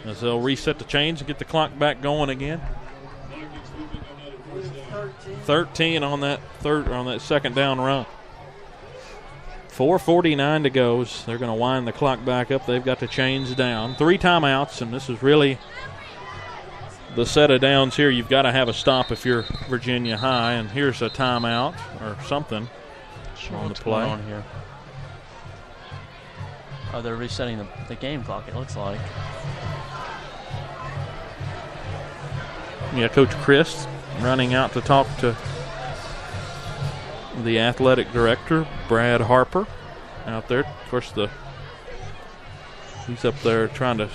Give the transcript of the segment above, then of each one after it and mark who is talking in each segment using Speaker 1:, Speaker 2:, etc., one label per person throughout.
Speaker 1: as they'll reset the chains and get the clock back going again. 13 on that second down run. 4:49 to go. They're going to wind the clock back up. They've got the chains down. 3 timeouts, and this is really the set of downs here. You've got to have a stop if you're Virginia High, and here's a timeout or something on the play.
Speaker 2: On here. Oh, they're resetting the game clock, it looks like.
Speaker 1: Yeah, Coach Chris running out to talk to the athletic director, Brad Harper, out there. Of course, he's up there trying to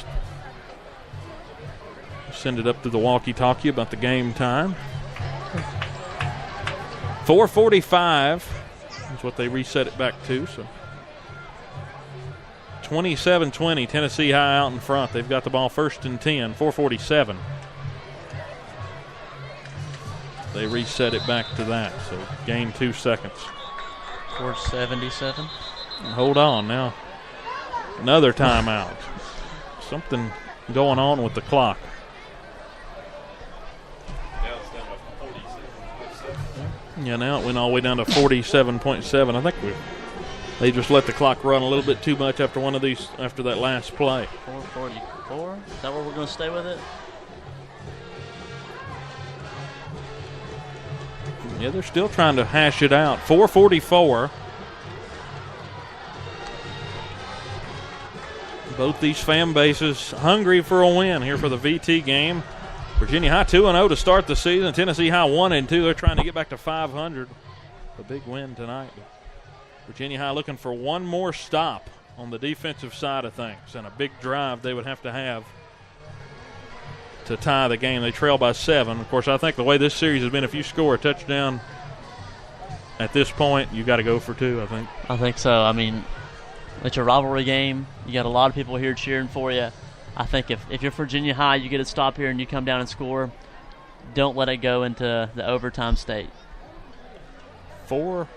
Speaker 1: send it up to the walkie-talkie about the game time. 4:45 is what they reset it back to. So 27-20, Tennessee High out in front. They've got the ball 1st and 10, 4:47. They reset it back to that, so gain 2 seconds.
Speaker 2: 4:77.
Speaker 1: Hold on now. Another timeout. Something going on with the clock. Yeah, now it went all the way down to 47.7. I think they just let the clock run a little bit too much after after that last play.
Speaker 2: 4:44. Is that where we're going to stay with it?
Speaker 1: Yeah, they're still trying to hash it out. 4:44. Both these fan bases hungry for a win here for the VT game. Virginia High 2-0 to start the season. Tennessee High 1-2. They're trying to get back to 500. A big win tonight. Virginia High looking for one more stop on the defensive side of things, and a big drive they would have to tie the game. They trail by 7. Of course, I think the way this series has been, if you score a touchdown at this point, you got to go for 2, I think.
Speaker 2: I think so. I mean, it's a rivalry game. You got a lot of people here cheering for you. I think if you're Virginia High, you get a stop here and you come down and score, don't let it go into the overtime state.
Speaker 1: Well,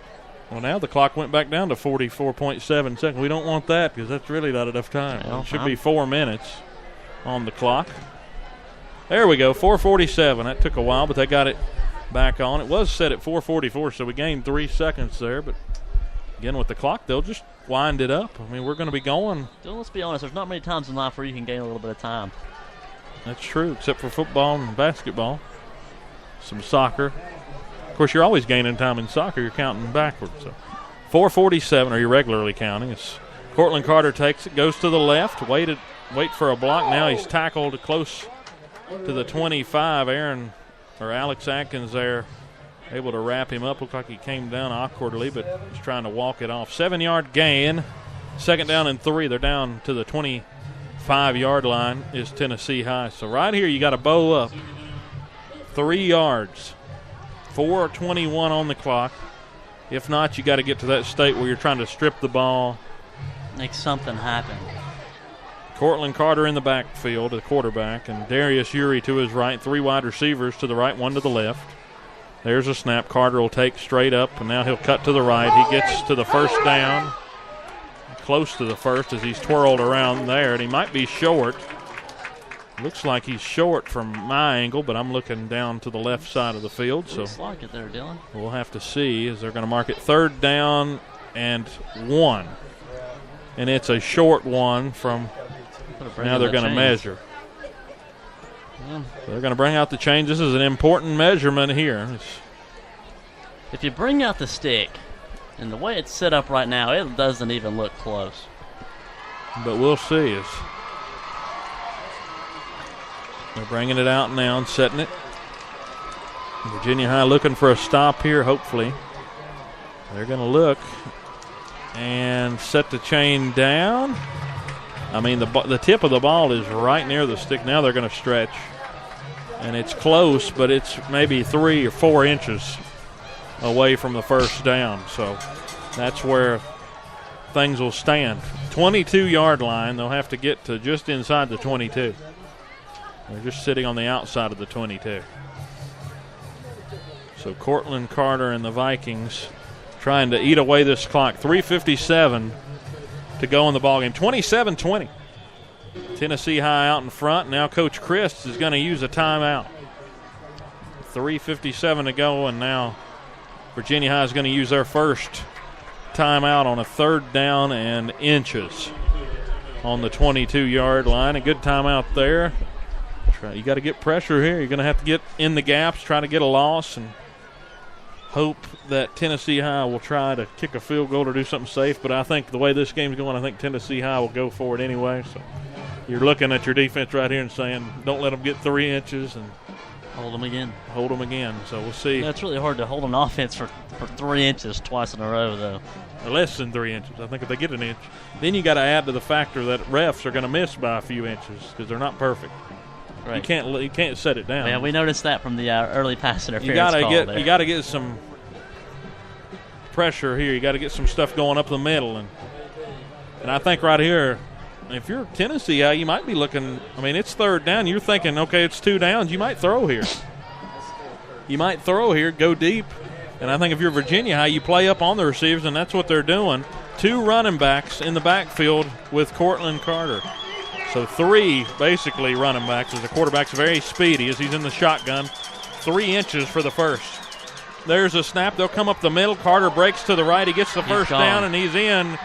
Speaker 1: now the clock went back down to 44.7 seconds. We don't want that because that's really not enough time.
Speaker 2: Well,
Speaker 1: it should be 4 minutes on the clock. There we go, 4:47. That took a while, but they got it back on. It was set at 4:44, so we gained 3 seconds there. But again, with the clock, they'll just wind it up. I mean, we're going to be going.
Speaker 2: Let's be honest, there's not many times in life where you can gain a little bit of time.
Speaker 1: That's true, except for football and basketball. Some soccer. Of course, you're always gaining time in soccer. You're counting backwards. So 4:47, or you're regularly counting. As Cortland Carter takes it, goes to the left, wait for a block. Now he's tackled close to the 25. Alex Atkins there, able to wrap him up. Looked like he came down awkwardly, but he's trying to walk it off. 7-yard gain. 2nd down and 3. They're down to the 25-yard line is Tennessee High. So right here you got to bow up. 3 yards. 4:21 on the clock. If not, you got to get to that state where you're trying to strip the ball.
Speaker 2: Make something happen.
Speaker 1: Cortland Carter in the backfield, the quarterback, and Darius Urey to his right. 3 wide receivers to the right, 1 to the left. There's a snap. Carter will take straight up, and now he'll cut to the right. He gets to the 1st down, close to the 1st as he's twirled around there, and he might be short. Looks like he's short from my angle, but I'm looking down to the left side of the field. So
Speaker 2: looks like it there, Dylan.
Speaker 1: We'll have to see as they're going to mark it 3rd down and 1. And it's a short one from now they're going to measure.
Speaker 2: Yeah.
Speaker 1: They're going to bring out the change. This is an important measurement here.
Speaker 2: If you bring out the stick, and the way it's set up right now, it doesn't even look close.
Speaker 1: But we'll see. They're bringing it out now and setting it. Virginia High looking for a stop here, hopefully. They're going to look and set the chain down. I mean, the tip of the ball is right near the stick. Now they're going to stretch. And it's close, but it's maybe 3 or 4 inches away from the 1st down. So that's where things will stand. 22-yard line. They'll have to get to just inside the 22. They're just sitting on the outside of the 22. So Cortland Carter and the Vikings trying to eat away this clock. 3:57 to go in the ballgame. 27-20. Tennessee High out in front. Now Coach Christ is going to use a timeout. 3:57 to go, and now Virginia High is going to use their first timeout on a 3rd down and inches on the 22-yard line. A good timeout there. You got to get pressure here. You're going to have to get in the gaps, try to get a loss, and hope that Tennessee High will try to kick a field goal or do something safe. But I think the way this game's going, I think Tennessee High will go for it anyway. So you're looking at your defense right here and saying, don't let them get 3 inches and
Speaker 2: hold them again.
Speaker 1: Hold them again. So we'll see.
Speaker 2: Yeah, it's really hard to hold an offense for 3 inches twice in a row, though.
Speaker 1: Less than 3 inches. I think if they get an inch, then you got to add to the factor that refs are going to miss by a few inches because they're not perfect. Right. You can't set it down.
Speaker 2: Yeah, we noticed that from the early pass interference.
Speaker 1: You got to get some pressure here. You got to get some stuff going up the middle, and I think right here, if you're Tennessee, you might be looking. I mean, it's 3rd down. You're thinking, okay, it's 2 downs. You might throw here. Go deep. And I think if you're Virginia High, you play up on the receivers, and that's what they're doing. 2 running backs in the backfield with Cortland Carter. So 3 basically running backs as the quarterback's very speedy as he's in the shotgun. 3 inches for the first. There's a snap. They'll come up the middle. Carter breaks to the right. He gets the first down, and he's in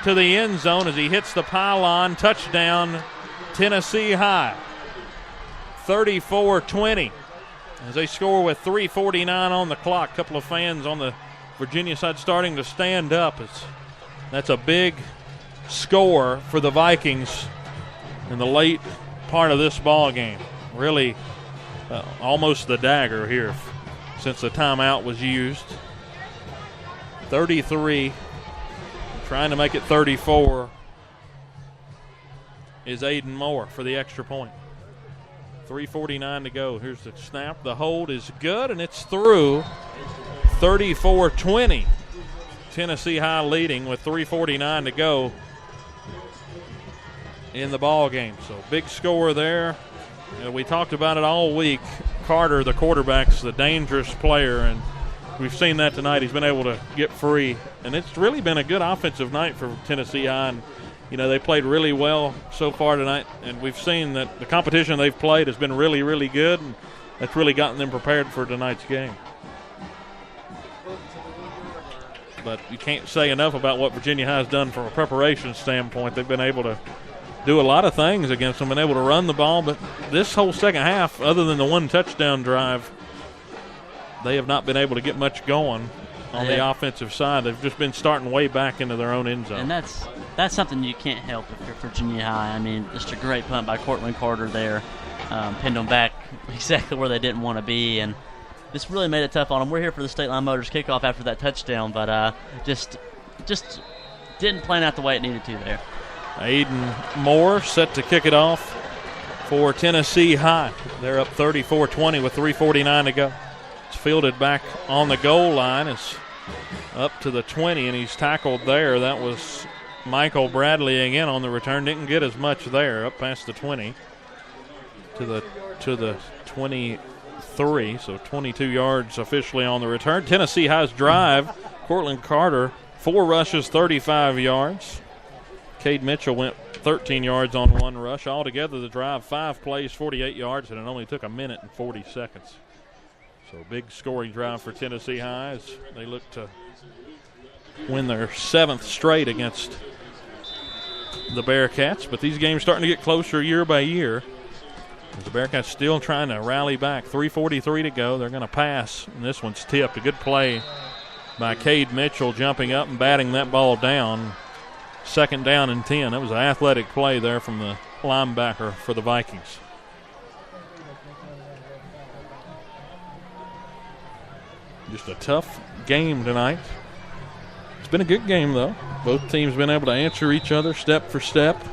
Speaker 1: to the end zone as he hits the pylon. Touchdown, Tennessee High. 34-20 as they score with 3:49 on the clock. A couple of fans on the Virginia side starting to stand up. That's a big score for the Vikings in the late part of this ball game. Really almost the dagger here since the timeout was used. 33, trying to make it 34, is Aiden Moore for the extra point. 3:49 to go. Here's the snap. The hold is good, and it's through. 34-20. Tennessee High leading with 3:49 to go in the ball game. So big score there. We talked about it all week. Carter, the quarterback's the dangerous player, and we've seen that tonight. He's been able to get free, and it's really been a good offensive night for Tennessee High. And, they played really well so far tonight, and we've seen that the competition they've played has been really, really good, and that's really gotten them prepared for tonight's game. But you can't say enough about what Virginia High has done from a preparation standpoint. They've been able to do a lot of things against them, been able to run the ball, but this whole second half, other than the 1 touchdown drive, they have not been able to get much going on the offensive side. They've just been starting way back into their own end zone.
Speaker 2: And that's something you can't help if you're Virginia High. I mean, just a great punt by Cortland Carter there. Pinned them back exactly where they didn't want to be, and this really made it tough on them. We're here for the State Line Motors kickoff after that touchdown, but just didn't plan out the way it needed to there.
Speaker 1: Aiden Moore set to kick it off for Tennessee High. They're up 34-20 with 3:49 to go. It's fielded back on the goal line. It's up to the 20, and he's tackled there. That was Michael Bradley again on the return. Didn't get as much there, up past the 20 to the 23, so 22 yards officially on the return. Tennessee High's drive, Cortland Carter, 4 rushes, 35 yards. Cade Mitchell went 13 yards on 1 rush. Altogether, the drive, 5 plays, 48 yards, and it only took 1 minute and 40 seconds. So big scoring drive for Tennessee High as they look to win their 7th straight against the Bearcats. But these games starting to get closer year by year. As the Bearcats still trying to rally back. 3:43 to go. They're going to pass, and this one's tipped. A good play by Cade Mitchell jumping up and batting that ball down. 2nd down and 10. That was an athletic play there from the linebacker for the Vikings. Just a tough game tonight. It's been a good game, though. Both teams been able to answer each other step for step.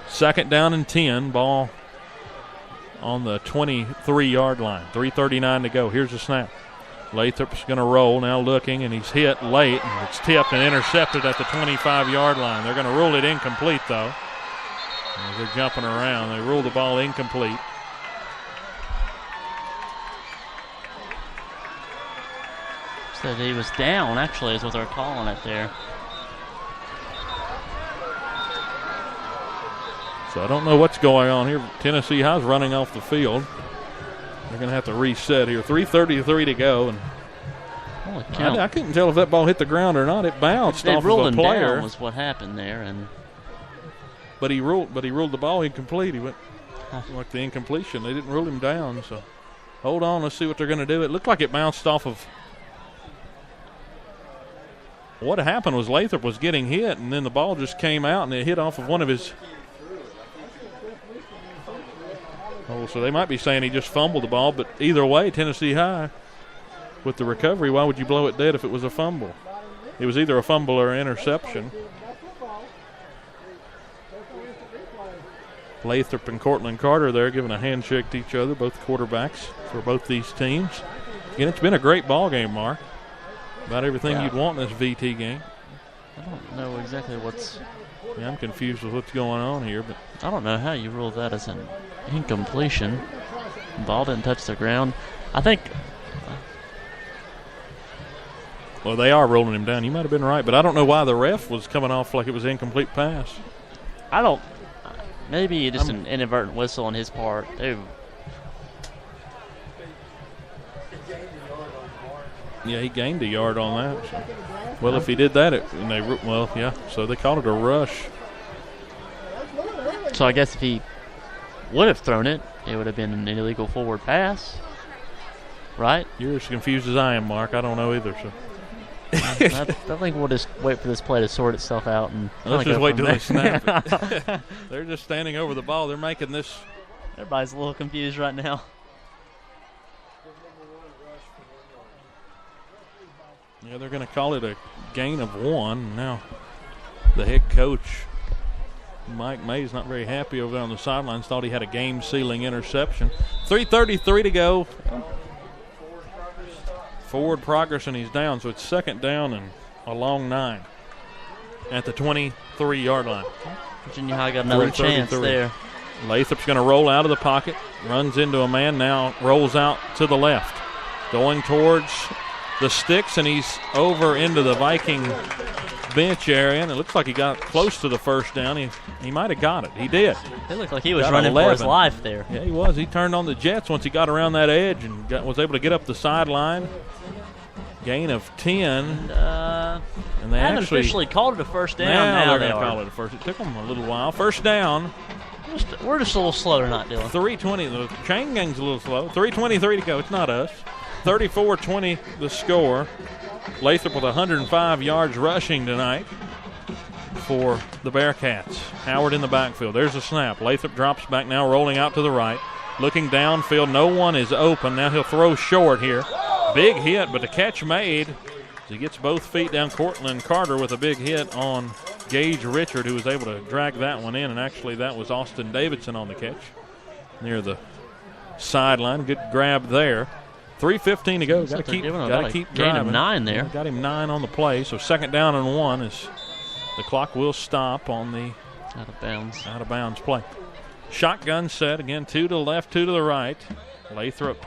Speaker 1: Second down and 10. Ball on the 23-yard line. 3:39 to go. Here's the snap. Lathrop's going to roll, now looking, and he's hit late. And it's tipped and intercepted at the 25-yard line. They're going to rule it incomplete, though. As they're jumping around, they rule the ball incomplete.
Speaker 2: Said he was down, actually, is what they're calling it there.
Speaker 1: So I don't know what's going on here. Tennessee High's running off the field. They're going to have to reset here. 3:33 to go. And I couldn't tell if that ball hit the ground or not. It bounced off of a player.
Speaker 2: Down was what happened there,
Speaker 1: but he ruled the ball incomplete. He went like the incompletion. They didn't rule him down. So hold on, let's see what they're going to do. It looked like it bounced off of. What happened was Lathrop was getting hit, and then the ball just came out and it hit off of one of his. Oh, so they might be saying he just fumbled the ball, but either way, Tennessee High, with the recovery, why would you blow it dead if it was a fumble? It was either a fumble or an interception. Lathrop and Cortland Carter there giving a handshake to each other, both quarterbacks for both these teams. Again, it's been a great ball game, Mark. About everything you'd want in this VT game.
Speaker 2: I don't know exactly what's...
Speaker 1: Yeah, I'm confused with what's going on here, but
Speaker 2: I don't know how you rule that as an incompletion. The ball didn't touch the ground. I think...
Speaker 1: Well, they are rolling him down. You might have been right, but I don't know why the ref was coming off like it was an incomplete pass.
Speaker 2: I don't... Maybe just an inadvertent whistle on his part. Ooh.
Speaker 1: Yeah, he gained a yard on that. So. Well, if he did that, so they called it a rush.
Speaker 2: So I guess if he would have thrown it, it would have been an illegal forward pass, right?
Speaker 1: You're as confused as I am, Mark. I don't know either. So
Speaker 2: I think we'll just wait for this play to sort itself out. And
Speaker 1: let's just wait till they snap it. They're just standing over the ball. They're making this.
Speaker 2: Everybody's a little confused right now.
Speaker 1: Yeah, they're going to call it a gain of 1. Now, the head coach, Mike Mays, not very happy over there on the sidelines. Thought he had a game-sealing interception. 3:33 to go. Forward progress, and he's down. So it's second down and a long 9 at the 23-yard line.
Speaker 2: Virginia High got another chance there.
Speaker 1: Lathrop's going to roll out of the pocket, runs into a man, now rolls out to the left, going towards the sticks, and he's over into the Viking bench area, and it looks like he got close to the first down. He might have got it. He did.
Speaker 2: It looked like he was running for his life there.
Speaker 1: Yeah, he was. He turned on the Jets once he got around that edge and was able to get up the sideline. Gain of 10.
Speaker 2: And they haven't officially called it a first down.
Speaker 1: Now they're going to call it a first. It took them a little while. First down.
Speaker 2: We're just a little slow tonight, Dylan.
Speaker 1: 3:20. The chain gang's a little slow. 3:23 to go. It's not us. 34-20 the score. Lathrop with 105 yards rushing tonight for the Bearcats. Howard in the backfield. There's a snap. Lathrop drops back now, rolling out to the right. Looking downfield. No one is open. Now he'll throw short here. Big hit, but the catch made. He gets both feet down. Cortland Carter with a big hit on Gage Richard, who was able to drag that one in. And actually that was Austin Davidson on the catch near the sideline. Good grab there. 3:15 to go. Got to keep driving.
Speaker 2: Gain of 9 there.
Speaker 1: Got him 9 on the play. So second down and 1 is the clock will stop on the out of bounds play. Shotgun set again. 2 to the left, 2 to the right. Lathrop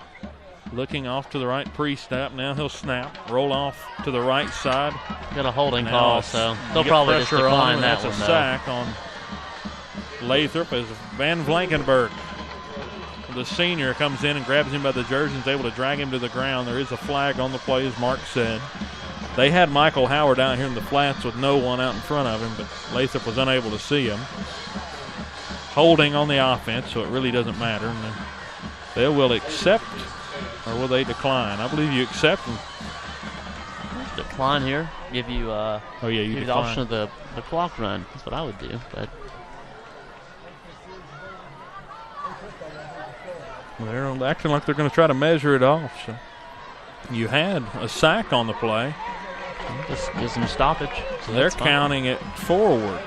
Speaker 1: looking off to the right pre-snap. Now he'll snap, roll off to the right side.
Speaker 2: Got a holding call, so they'll probably just decline that one.
Speaker 1: That's a sack on Lathrop as Van Blankenburg, the senior, comes in and grabs him by the jersey and is able to drag him to the ground. There is a flag on the play, as Mark said. They had Michael Howard out here in the flats with no one out in front of him, but Lathrop was unable to see him. Holding on the offense, so it really doesn't matter. And they will accept, or will they decline? I believe you accept. And
Speaker 2: decline here. Give you
Speaker 1: you
Speaker 2: give the option of the clock run. That's what I would do, but.
Speaker 1: They're acting like they're going to try to measure it off. So you had a sack on the play.
Speaker 2: Just gives them stoppage.
Speaker 1: So they're counting it forward.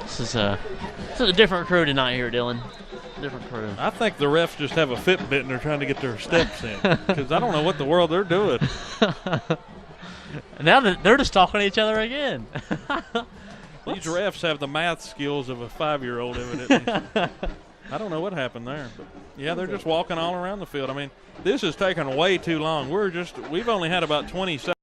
Speaker 2: This is a different crew tonight here, Dylan. Different crew.
Speaker 1: I think the refs just have a Fitbit and they're trying to get their steps in, because I don't know what the world they're doing.
Speaker 2: Now they're just talking to each other again.
Speaker 1: These refs have the math skills of a 5-year-old, evidently. I don't know what happened there. But yeah, they're just walking all around the field. I mean, this is taking way too long. We've only had about 20 seconds.